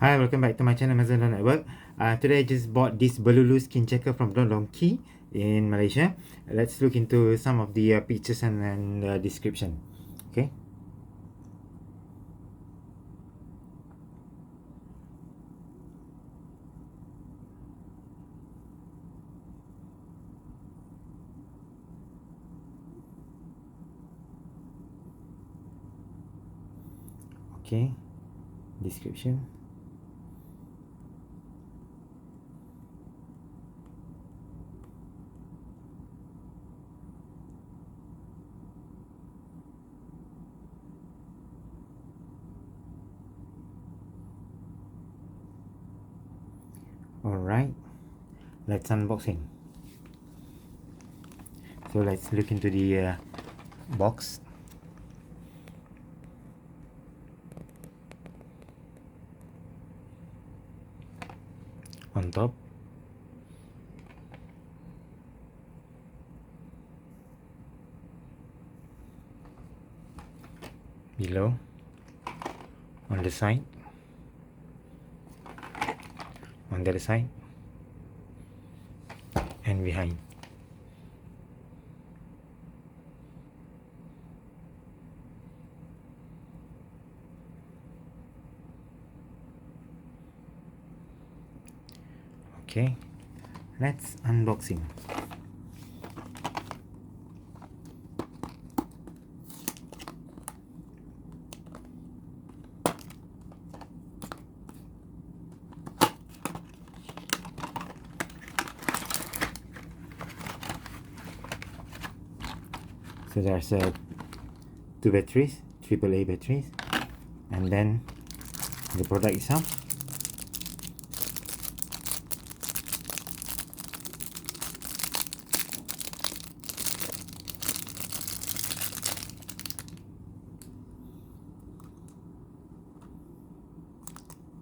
Hi, welcome back to my channel Amazon Network. Today I just bought this Belulu skin checker from Don Don Key in Malaysia. Let's look into some of the pictures and description. Okay. Okay. Description. Alright. Let's unboxing. So let's look into the box. On top, below, on the side, on the other side, and behind. Okay, let's unboxing. So there's two batteries, AAA batteries, and then the product itself.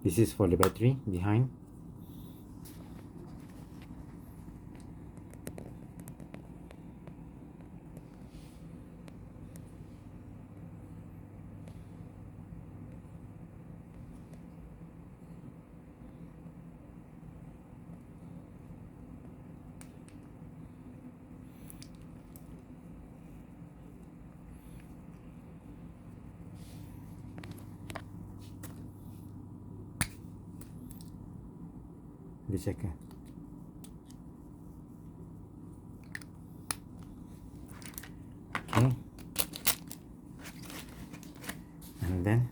This is for the battery behind. The checker. Okay. And then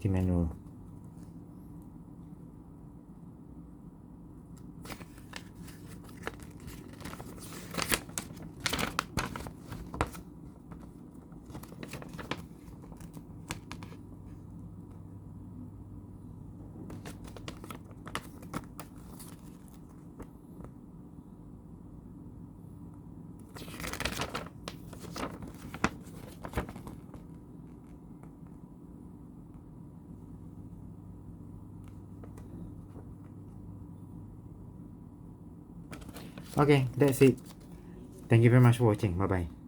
the manual. Okay, that's it. Thank you very much for watching. Bye bye.